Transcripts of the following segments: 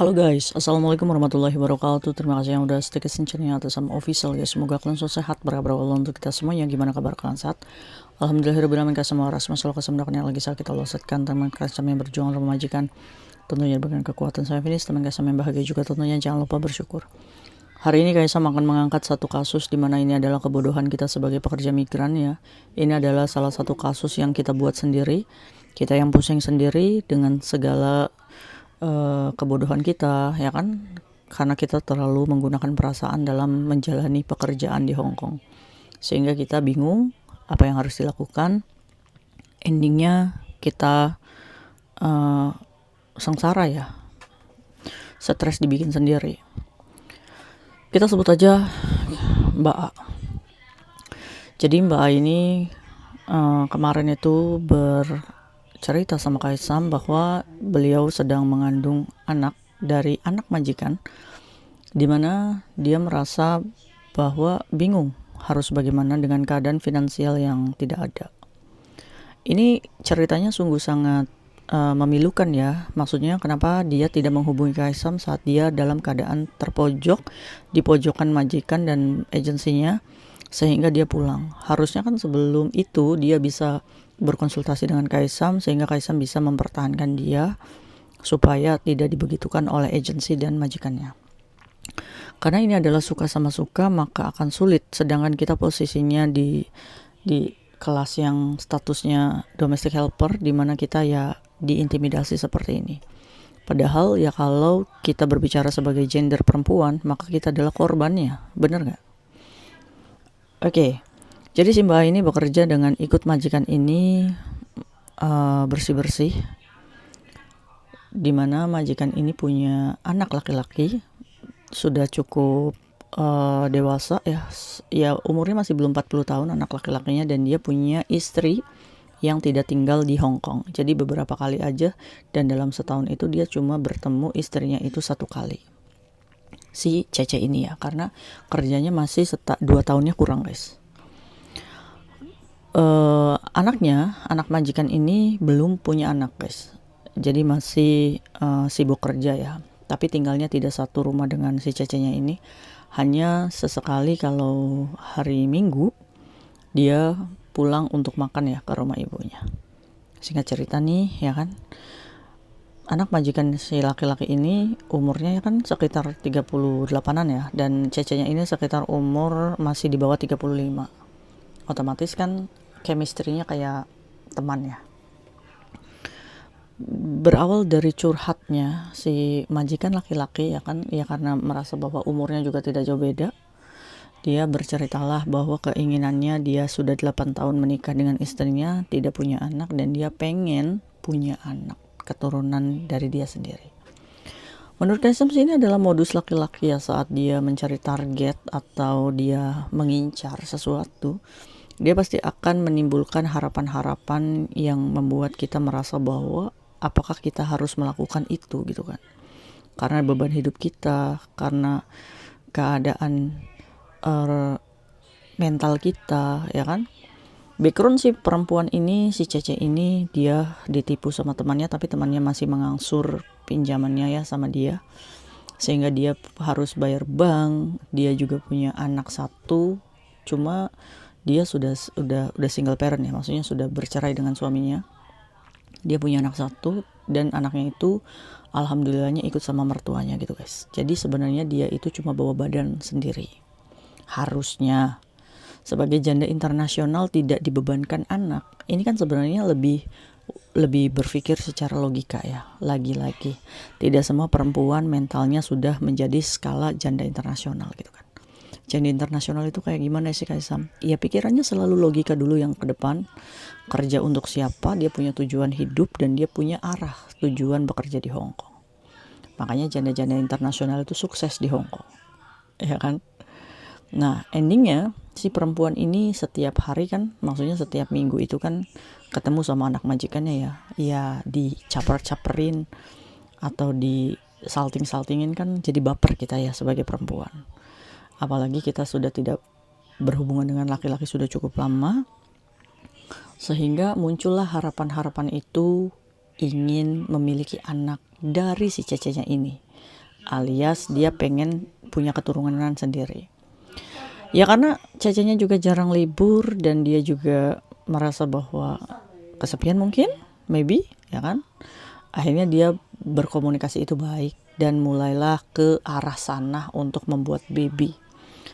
Halo guys, assalamualaikum warahmatullahi wabarakatuh. Terima kasih yang udah stay kesini channel atas sama official guys. Semoga kalian selalu sehat, berkabar Allah untuk kita semuanya. Gimana kabar kalian saat? Alhamdulillahirobbilalamin. Semua ras masalah kesembuhan yang lagi sakit Allah sehatkan. Teman kerja yang berjuang dalam majikan tentunya dengan kekuatan saya finish. Teman guys yang bahagia juga tentunya jangan lupa bersyukur. Hari ini Kaisam akan mengangkat satu kasus di mana ini adalah kebodohan kita sebagai pekerja migran ya. Ini adalah salah satu kasus yang kita buat sendiri. Kita yang pusing sendiri dengan segala kebodohan kita ya kan, karena kita terlalu menggunakan perasaan dalam menjalani pekerjaan di Hong Kong sehingga kita bingung apa yang harus dilakukan. Endingnya kita sengsara ya, stres dibikin sendiri. Kita sebut aja Mbak A. Jadi Mbak A ini kemarin itu cerita sama Kaisam bahwa beliau sedang mengandung anak dari anak majikan, dimana dia merasa bahwa bingung harus bagaimana dengan keadaan finansial yang tidak ada. Ini ceritanya sungguh sangat memilukan ya. Maksudnya kenapa dia tidak menghubungi Kaisam saat dia dalam keadaan terpojok di pojokan majikan dan agensinya sehingga dia pulang. Harusnya kan sebelum itu dia bisa berkonsultasi dengan Kaisam sehingga Kaisam bisa mempertahankan dia supaya tidak dibegitukan oleh agensi dan majikannya. Karena ini adalah suka sama suka, maka akan sulit. Sedangkan kita posisinya di kelas yang statusnya domestic helper, di mana kita ya diintimidasi seperti ini. Padahal ya kalau kita berbicara sebagai gender perempuan, maka kita adalah korbannya, bener nggak? Oke. Jadi si Mbak ini bekerja dengan ikut majikan ini bersih-bersih, dimana majikan ini punya anak laki-laki sudah cukup dewasa ya umurnya masih belum 40 tahun anak laki-lakinya, dan dia punya istri yang tidak tinggal di Hong Kong. Jadi beberapa kali aja, dan dalam setahun itu dia cuma bertemu istrinya itu satu kali, si Cece ini ya, karena kerjanya masih 2 tahunnya kurang guys. Anak majikan ini belum punya anak guys, jadi masih sibuk kerja ya, tapi tinggalnya tidak satu rumah dengan si Cecenya ini. Hanya sesekali kalau hari Minggu dia pulang untuk makan ya ke rumah ibunya. Singkat cerita nih ya kan, anak majikan si laki-laki ini umurnya ya kan sekitar 38an ya, dan Cecenya ini sekitar umur masih di bawah 35. Otomatis kan chemistry-nya kayak teman ya. Berawal dari curhatnya si majikan laki-laki ya kan, ya karena merasa bahwa umurnya juga tidak jauh beda, dia berceritalah bahwa keinginannya dia sudah 8 tahun menikah dengan istrinya, tidak punya anak, dan dia pengen punya anak keturunan dari dia sendiri. Menurut Kaisam sih ini adalah modus laki-laki ya, saat dia mencari target atau dia mengincar sesuatu, dia pasti akan menimbulkan harapan-harapan yang membuat kita merasa bahwa apakah kita harus melakukan itu gitu kan. Karena beban hidup kita, karena keadaan mental kita ya kan. Background si perempuan ini, si Cece ini, dia ditipu sama temannya, tapi temannya masih mengangsur pinjamannya ya sama dia, sehingga dia harus bayar bank. Dia juga punya anak satu, cuma dia sudah single parent ya, maksudnya sudah bercerai dengan suaminya. Dia punya anak satu, dan anaknya itu alhamdulillahnya ikut sama mertuanya gitu guys. Jadi sebenarnya dia itu cuma bawa badan sendiri. Harusnya sebagai janda internasional tidak dibebankan anak. Ini kan sebenarnya lebih berpikir secara logika ya. Lagi-lagi tidak semua perempuan mentalnya sudah menjadi skala janda internasional gitu kan. Janda internasional itu kayak gimana sih Kaisam? Ya pikirannya selalu logika dulu yang ke depan. Kerja untuk siapa, dia punya tujuan hidup, dan dia punya arah tujuan bekerja di Hong Kong. Makanya janda-janda internasional itu sukses di Hong Kong, ya kan? Nah endingnya si perempuan ini setiap hari kan, maksudnya setiap minggu itu kan ketemu sama anak majikannya ya dicaper-caperin atau di salting-saltingin kan, jadi baper kita ya sebagai perempuan. Apalagi kita sudah tidak berhubungan dengan laki-laki sudah cukup lama, sehingga muncullah harapan-harapan itu ingin memiliki anak dari si Cecenya ini. alias dia pengen punya keturunan sendiri. Ya karena Cecenya juga jarang libur dan dia juga merasa bahwa kesepian mungkin, maybe, ya kan. Akhirnya dia berkomunikasi itu baik dan mulailah ke arah sana untuk membuat baby.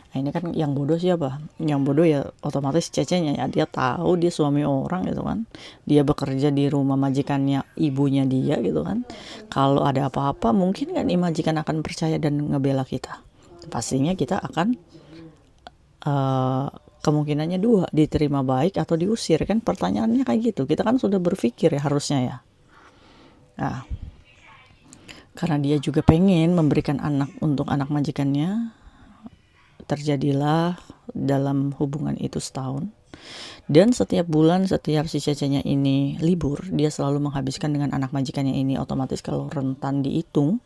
Nah ini kan yang bodoh siapa? Yang bodoh ya otomatis Cecenya ya. Dia tahu dia suami orang gitu kan. Dia bekerja di rumah majikannya ibunya dia gitu kan. Kalau ada apa-apa mungkin kan majikan akan percaya dan ngebela kita. Pastinya kita akan kemungkinannya dua, diterima baik atau diusir kan, pertanyaannya kayak gitu. Kita kan sudah berpikir ya harusnya ya. Nah, karena dia juga pengen memberikan anak untuk anak majikannya, terjadilah dalam hubungan itu setahun. Dan setiap bulan, setiap si Cecenya ini libur, dia selalu menghabiskan dengan anak majikannya ini. Otomatis kalau rentan dihitung,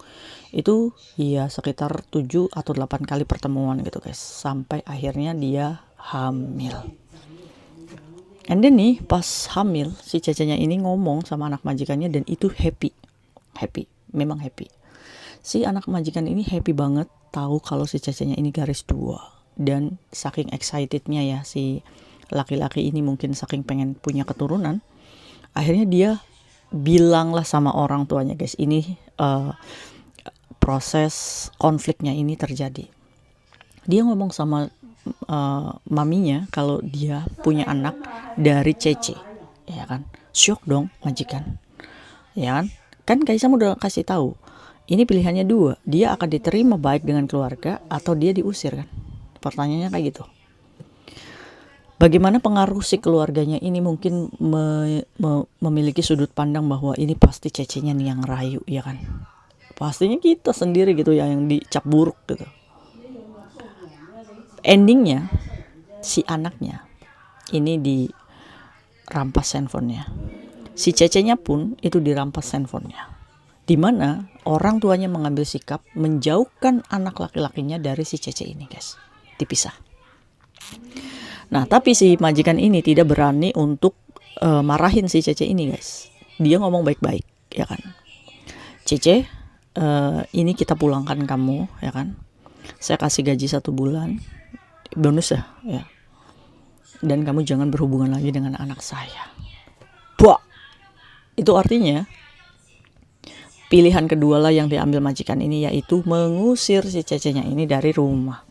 itu ya sekitar 7 atau 8 kali pertemuan gitu guys. Sampai akhirnya dia hamil. And then nih, pas hamil, si Cecenya ini ngomong sama anak majikannya dan itu happy. Happy, memang happy. Si anak majikan ini happy banget tahu kalau si Cecenya ini garis 2. Dan saking excitednya ya si laki-laki ini, mungkin saking pengen punya keturunan, akhirnya dia bilanglah sama orang tuanya guys. Ini proses konfliknya ini terjadi. Dia ngomong sama maminya kalau dia punya anak dari Cece, ya kan. Syok dong majikan, ya kan. Kan Kaisam udah kasih tahu ini pilihannya 2, dia akan diterima baik dengan keluarga atau dia diusir kan. Pertanyaannya kayak gitu. Bagaimana pengaruh si keluarganya ini mungkin memiliki sudut pandang bahwa ini pasti Cecenya nih yang rayu, ya kan. Pastinya kita sendiri gitu ya yang dicap buruk gitu. Endingnya si anaknya ini dirampas handphonenya. Si Cecenya pun itu dirampas handphonenya. Dimana orang tuanya mengambil sikap menjauhkan anak laki-lakinya dari si Cece ini guys. Dipisah. Nah tapi si majikan ini tidak berani untuk marahin si Cece ini guys. Dia ngomong baik-baik, ya kan. Cece, ini kita pulangkan kamu, ya kan. Saya kasih gaji 1 bulan, bonus ya. Dan kamu jangan berhubungan lagi dengan anak saya. Buah. Itu artinya pilihan kedua lah yang diambil majikan ini, yaitu mengusir si Cecenya ini dari rumah.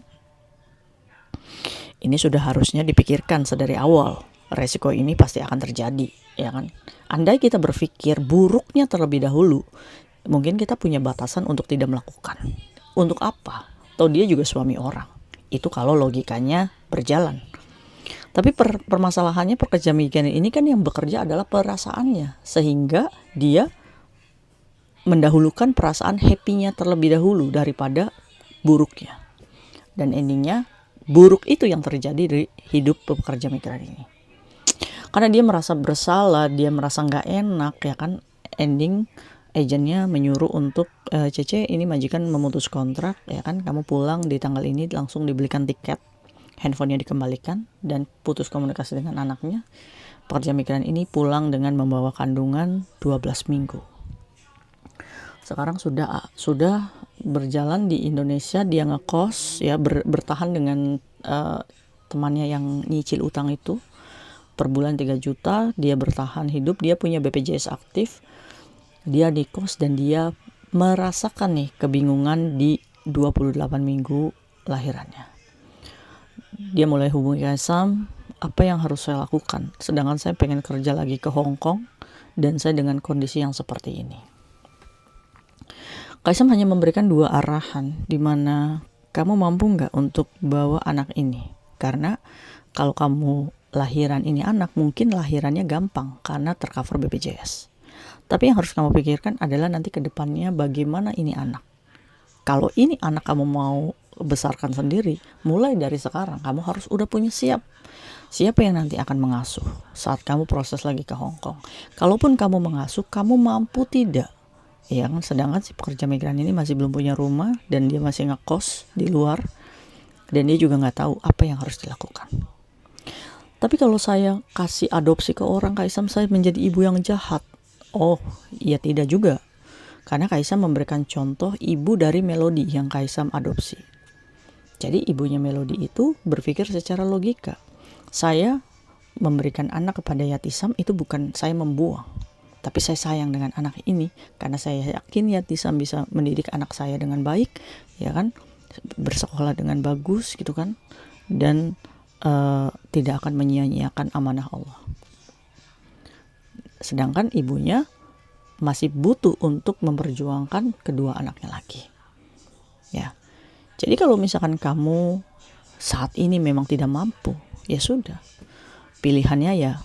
Ini sudah harusnya dipikirkan sedari awal. Resiko ini pasti akan terjadi, ya kan. Andai kita berpikir buruknya terlebih dahulu, mungkin kita punya batasan untuk tidak melakukan. Untuk apa? Atau dia juga suami orang. Itu kalau logikanya berjalan. Tapi permasalahannya pekerja migran ini kan yang bekerja adalah perasaannya. Sehingga dia mendahulukan perasaan happy-nya terlebih dahulu daripada buruknya. Dan endingnya buruk itu yang terjadi di hidup pekerja migran ini. Karena dia merasa bersalah, dia merasa nggak enak, ya kan. Ending agennya menyuruh untuk Cece ini majikan memutus kontrak, ya kan. Kamu pulang di tanggal ini, langsung dibelikan tiket, handphonenya dikembalikan dan putus komunikasi dengan anaknya. Pekerja migran ini pulang dengan membawa kandungan 12 minggu. Sekarang sudah berjalan di Indonesia, dia ngekos ya, bertahan dengan temannya yang nyicil utang itu per bulan 3 juta. Dia bertahan hidup, dia punya BPJS aktif, dia di kos dan dia merasakan nih kebingungan di 28 minggu lahirannya. Dia mulai hubungi Kaisam, apa yang harus saya lakukan sedangkan saya pengen kerja lagi ke Hong Kong dan saya dengan kondisi yang seperti ini. Kaisam hanya memberikan 2 arahan, di mana kamu mampu nggak untuk bawa anak ini. Karena kalau kamu lahiran ini anak, mungkin lahirannya gampang karena tercover BPJS. Tapi yang harus kamu pikirkan adalah nanti ke depannya bagaimana ini anak. Kalau ini anak kamu mau besarkan sendiri, mulai dari sekarang kamu harus udah punya siapa yang nanti akan mengasuh saat kamu proses lagi ke Hong Kong. Kalaupun kamu mengasuh, kamu mampu tidak? Yang sedangkan si pekerja migran ini masih belum punya rumah dan dia masih ngekos di luar dan dia juga nggak tahu apa yang harus dilakukan. Tapi kalau saya kasih adopsi ke orang, Kaisam, saya menjadi ibu yang jahat. Oh, ya tidak juga. Karena Kaisam memberikan contoh ibu dari Melody yang Kaisam adopsi. Jadi ibunya Melody itu berpikir secara logika. Saya memberikan anak kepada Yatisam itu bukan saya membuang, tapi saya sayang dengan anak ini karena saya yakin Yatisam bisa mendidik anak saya dengan baik, ya kan, bersekolah dengan bagus gitu kan, dan tidak akan menyia-nyiakan amanah Allah. Sedangkan ibunya masih butuh untuk memperjuangkan kedua anaknya lagi. Ya. Jadi kalau misalkan kamu saat ini memang tidak mampu, ya sudah. Pilihannya ya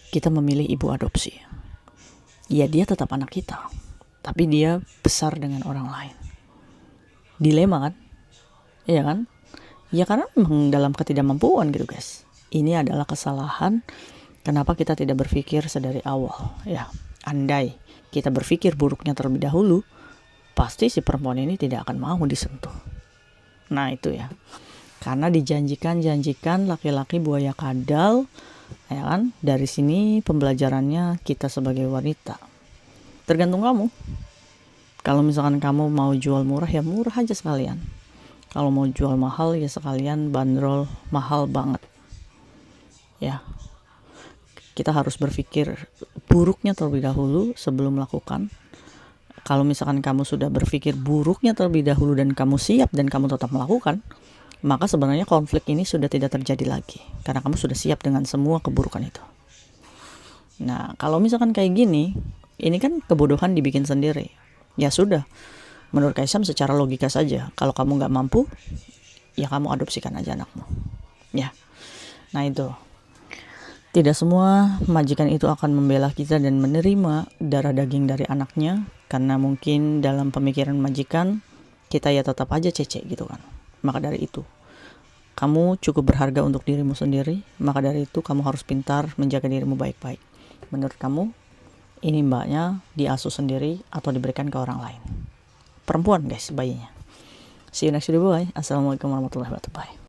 kita memilih ibu adopsi. Ya dia tetap anak kita, tapi dia besar dengan orang lain. Dilema kan? Iya kan? Ya karena memang dalam ketidakmampuan gitu guys. Ini adalah kesalahan. Kenapa kita tidak berpikir sedari awal? Ya, andai kita berpikir buruknya terlebih dahulu, pasti si perempuan ini tidak akan mau disentuh. Nah itu ya. Karena dijanjikan laki-laki buaya kadal, ya kan? Dari sini pembelajarannya kita sebagai wanita. Tergantung kamu. Kalau misalkan kamu mau jual murah, ya murah aja sekalian. Kalau mau jual mahal, ya sekalian bandrol mahal banget. Ya. Kita harus berpikir buruknya terlebih dahulu sebelum melakukan. Kalau misalkan kamu sudah berpikir buruknya terlebih dahulu dan kamu siap dan kamu tetap melakukan, maka sebenarnya konflik ini sudah tidak terjadi lagi. Karena kamu sudah siap dengan semua keburukan itu. Nah, kalau misalkan kayak gini, ini kan kebodohan dibikin sendiri. Ya sudah, menurut Kaisam secara logika saja. Kalau kamu gak mampu, ya kamu adopsikan aja anakmu. Ya, nah itu. Tidak semua majikan itu akan membela kita dan menerima darah daging dari anaknya, karena mungkin dalam pemikiran majikan kita ya tetap aja cecek gitu kan. Maka dari itu kamu cukup berharga untuk dirimu sendiri, maka dari itu kamu harus pintar menjaga dirimu baik-baik. Menurut kamu ini mbaknya diasuh sendiri atau diberikan ke orang lain? Perempuan guys bayinya. See you next video, bye. Assalamualaikum warahmatullahi wabarakatuh.